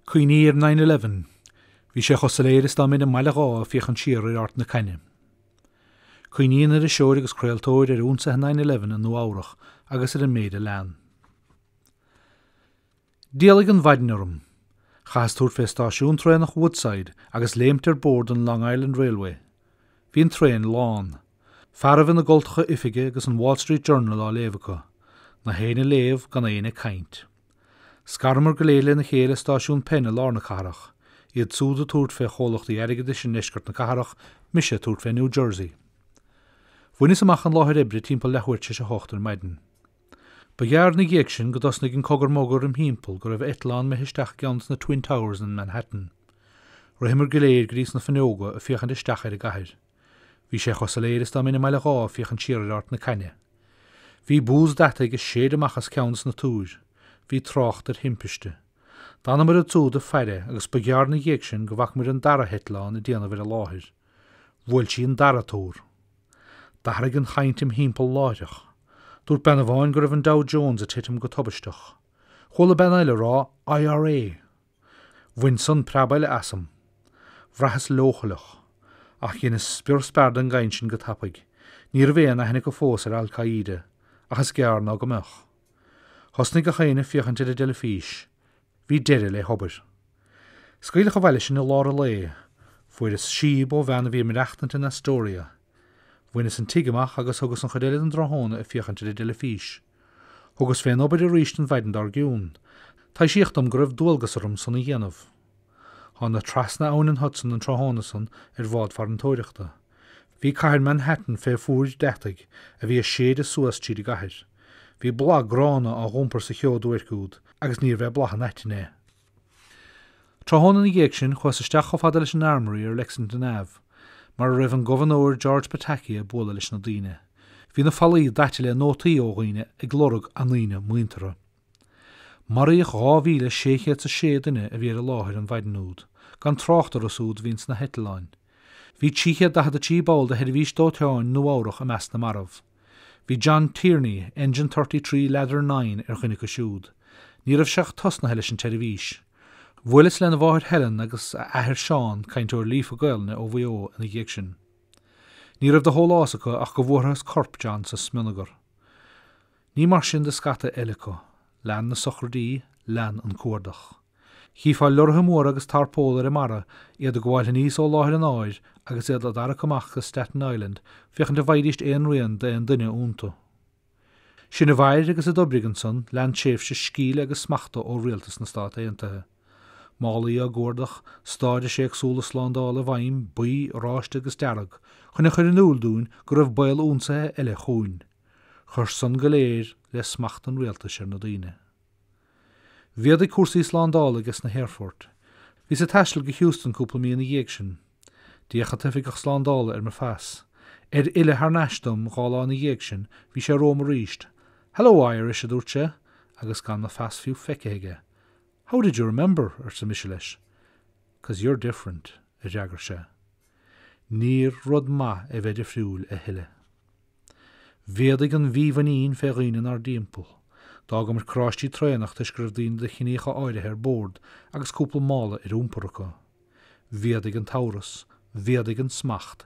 Cuoiníar 9/11, bhí sé chosaléiris dá mid meile gá fiochan siar ar art na caine. Cuoiníon ar a seoir agus creaaltóir ar únsa 9/11 an nuárach agus ar an méide lean. Díalig an bhaidinarm, chaastúir fé stáisiún tréin nach Woodside agus léimtir board an Long Island Railway. Bhí an tréin lán, fearmh na goltacha ifige agus an Wall Street Journal á léfacha, na héine léamh gan éine caint. Scarmar go léile na chéile stáisiún penne lár na carach, iad súda túirt fé cholacht i airige dis sin neisgurt na carach, mise túirt fé New Jersey. Bhuinis amach an láthir ibre timppla lehuirte se hochtar maidin. Begear na géic sin go dosnig an cogur mógur am hímpel go raibh Eitleán me histeach gans na Twin Towers in Manhattan. Rahimar goléir grís na fanóga a fiochan isteach ar a gahir. Bhí sé chosaléiris dá mina meile gá fiochan siar art na caine. Bhí bús data gus séad amachchas ceannas na túir. Bhí trocht ar himpiste. Dána mar a túd a feire agus begear na géic sin go bhac mar an dara Eitleán a déanamh ar a láthir. Bhfuil sí an daratóir. Dathraigh an chaintim hímpel láideach. Dúirt ben a bháin go raibh an Dow Jones a titim go tobisteach. Chola ben eile rá IRA. Bhain son prebaile asam. Bhrachas lochalach. Ach dhéana spior spard an gain sin go tapig. Níor bhéan a hennig go fós ar Al-Qaida, achas gear ná go meach. Thosnig a chéine fiochan tiad a deile fís. Bhí deire le hobar. Scaoilech a bhaile sin na lára lé, fuair is síb ó bhean a bhí mar eachtant in Astoria. Bhuinas an tiigeach agus thugus an chodéile an dráthóna a fiochan tiad a deile fís. Thugus féin obair a ríist an bhaidin dar giún. Tá síochtm go raibh dúilgas orm san na dhéanamh. Tá na trasna ann an Hudson an tráthóna san ar bhád far an tóireachta. Bhí cair Manhattan fé fuair deachtaigh a bhí a séad a suas tíad i gahir. Bhí bla grána á ghumpar sa cheodúircúd agus níor bheith blachan eitiné. Tráthóna na géic sin chuas isteach go fada leis an armory ar Lexington Ave, mar a raibh an gobernador George Pataki a bóla leis na daoine. Bhí na fallaí daite le nótaí óghaoine ag glórug an líine muintere. Maríoch 2006 duine a bhí ar a láthir an bhaidinúd, gan tráchtar a súd víns na Eitleáin. Bhí tíche da a tí báil de head bhís dóteáin nuárach a meas na marmh. Bhí John Tierney, Engine 33 Ladder 9 ar chuine go siúd. Ní raibh seach tosna heile sin televis. Bhuilis le na bháthir Helen agus ahir Seán caintúir lífa gailne ó bhío in na géic sin. Ní raibh de hólásacha ach go bhórthas corp John sa sminagar. Ní mar sin de scata eilecha, lean na sochradí, lean an cuardach. Hífá lortha mór agus tarpólar i mara iad a gháil níos ó láthir an áir agus iad a dara comach go Staten Island fiochan de bhaidist éon rion de an duine únta. Sin a bhair agus a Dubrigan son lean séf se scíle agus smachta ó rialtas na stát éontathe. Málaí a gcordach, stáide sé agsúla sláándála bhaim, buí, ráiste agus dearag, chuna chuir an úlúin go raibh bail únsathe eile chúin. Chur son go léir le smacht an rialtas ar na daoine. Bhíad ag cuasaí sláándála agus na Hereford. Bhí sa taisteal go Houston cúpla míon na géic sin. Díocha tuifigach sláándála ar mar fas. Ile haar neistum gála na géic sin, bhí sé róm a ríist. Hello Irish a dúirt sé, agus gan na fas fiú feiceige. How did you remember, ar sa Michelis? 'Cause you're different, a deagar sé. Níor rud ma a bheith de friúil a hiile. Bhéadig an bhíhanín fé rinan ar dimpel. Dága mar crástíí trénach tis gribh dín de chinécha áirithe ar bord agus cúpla mála ar úmparacha. Bhéadig an Taurus, bhéadig an smacht,